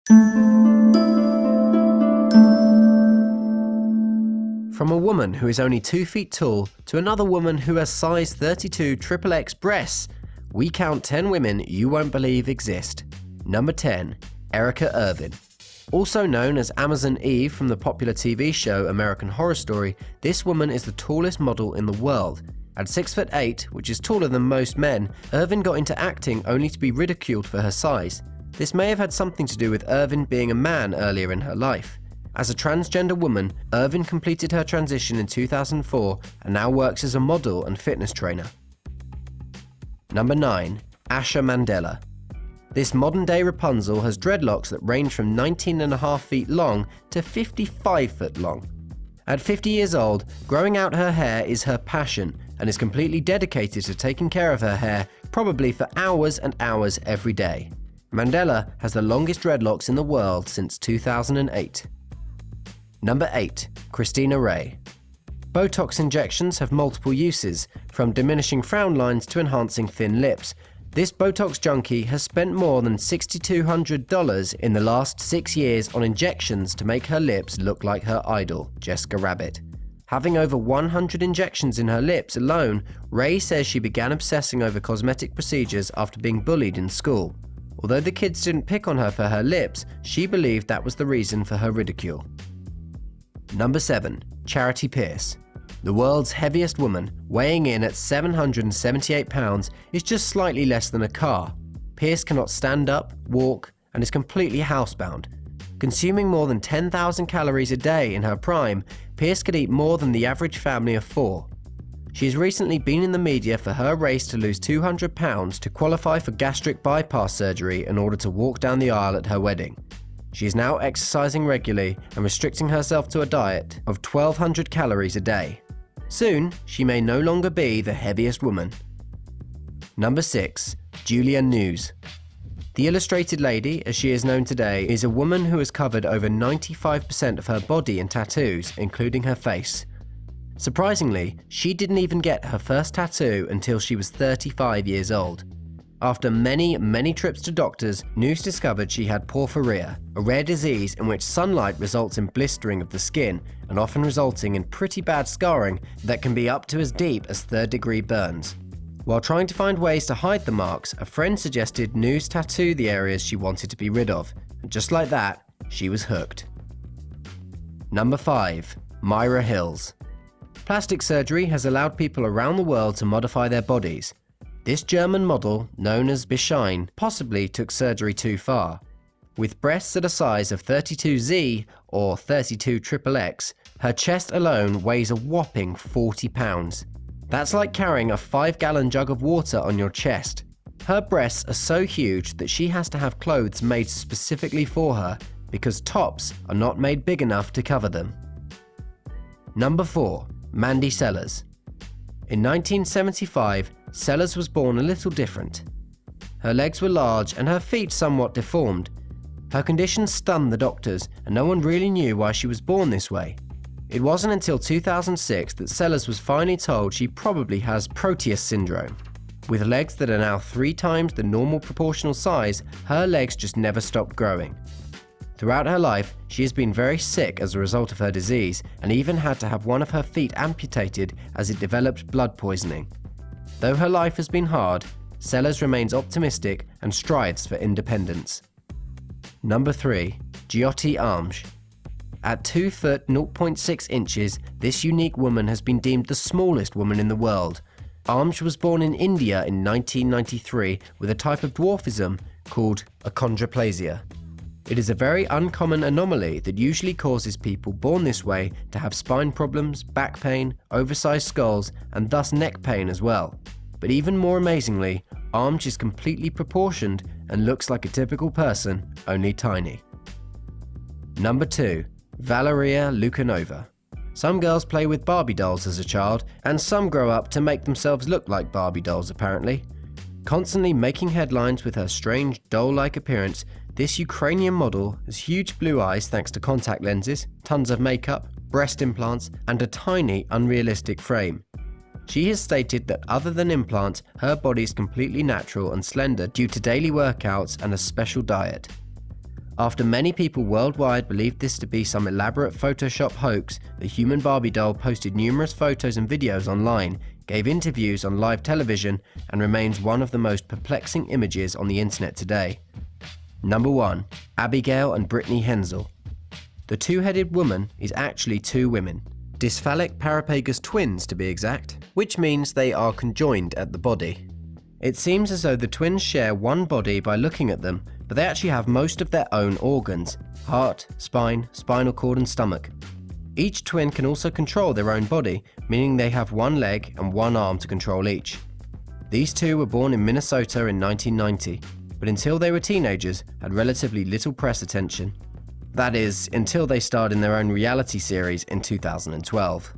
From a woman who is only 2 feet tall to another woman who has size 32 Tripple X Breasts, we count 10 women you won't believe exist. Number 10. Erika Ervin. Also known as Amazon Eve from the popular TV show American Horror Story, this woman is the tallest model in the world. At 6'8", which is taller than most men, Ervin got into acting only to be ridiculed for her size. This may have had something to do with Ervin being a man earlier in her life. As a transgender woman, Ervin completed her transition in 2004 and now works as a model and fitness trainer. Number 9. Asha Mandela. This modern-day Rapunzel has dreadlocks that range from 19.5 feet long to 55 foot long. At 50 years old, growing out her hair is her passion and is completely dedicated to taking care of her hair, probably for hours and hours every day. Mandela has the longest dreadlocks in the world since 2008. Number 8. Kristina Rei. Botox injections have multiple uses, from diminishing frown lines to enhancing thin lips. This Botox junkie has spent more than $6,200 in the last 6 years on injections to make her lips look like her idol, Jessica Rabbit. Having over 100 injections in her lips alone, Rei says she began obsessing over cosmetic procedures after being bullied in school. Although the kids didn't pick on her for her lips, she believed that was the reason for her ridicule. Number 7. Charity Pierce. The world's heaviest woman, weighing in at 778 pounds, is just slightly less than a car. Pierce cannot stand up, walk, and is completely housebound. Consuming more than 10,000 calories a day in her prime, Pierce could eat more than the average family of 4. She has recently been in the media for her race to lose 200 pounds to qualify for gastric bypass surgery in order to walk down the aisle at her wedding. She is now exercising regularly and restricting herself to a diet of 1,200 calories a day. Soon, she may no longer be the heaviest woman. Number 6. Gnuse. The Illustrated Lady, as she is known today, is a woman who has covered over 95% of her body in tattoos, including her face. Surprisingly, she didn't even get her first tattoo until she was 35 years old. After many trips to doctors, Gnuse discovered she had porphyria, a rare disease in which sunlight results in blistering of the skin and often resulting in pretty bad scarring that can be up to as deep as 3rd-degree burns. While trying to find ways to hide the marks, a friend suggested Gnuse tattoo the areas she wanted to be rid of, and just like that, she was hooked. Number 5. Mayra Hills. Plastic surgery has allowed people around the world to modify their bodies. This German model, known as Beschein, possibly took surgery too far. With breasts at a size of 32Z or 32 XXX, her chest alone weighs a whopping 40 pounds. That's like carrying a 5-gallon jug of water on your chest. Her breasts are so huge that she has to have clothes made specifically for her because tops are not made big enough to cover them. Number 4. Mandy Sellars. In 1975, Sellars was born a little different. Her legs were large and her feet somewhat deformed. Her condition stunned the doctors, and no one really knew why she was born this way. It wasn't until 2006 that Sellars was finally told she probably has Proteus syndrome. With legs that are now 3 times the normal proportional size, her legs just never stopped growing. Throughout her life, she has been very sick as a result of her disease and even had to have one of her feet amputated as it developed blood poisoning. Though her life has been hard, Sellars remains optimistic and strives for independence. Number 3. Jyoti Amge. At 2 foot 0.6 inches, this unique woman has been deemed the smallest woman in the world. Amge was born in India in 1993 with a type of dwarfism called achondroplasia. It is a very uncommon anomaly that usually causes people born this way to have spine problems, back pain, oversized skulls, and thus neck pain as well. But even more amazingly, Amge is completely proportioned and looks like a typical person, only tiny. Number 2. Valeria Lukyanova. Some girls play with Barbie dolls as a child, and some grow up to make themselves look like Barbie dolls apparently. Constantly making headlines with her strange doll-like appearance, this Ukrainian model has huge blue eyes thanks to contact lenses, tons of makeup, breast implants, and a tiny, unrealistic frame. She has stated that other than implants, her body is completely natural and slender due to daily workouts and a special diet. After many people worldwide believed this to be some elaborate Photoshop hoax, the human Barbie doll posted numerous photos and videos online, gave interviews on live television, and remains one of the most perplexing images on the internet today. Number 1. Abigail and Brittany Hensel. The two-headed woman is actually two women, dysphalic parapagus twins to be exact, which means they are conjoined at the body. It seems as though the twins share one body by looking at them, but they actually have most of their own organs: heart, spine, spinal cord and stomach. Each twin can also control their own body, meaning they have one leg and one arm to control each. These two were born in Minnesota in 1990, but until they were teenagers had relatively little press attention. That is, until they starred in their own reality series in 2012.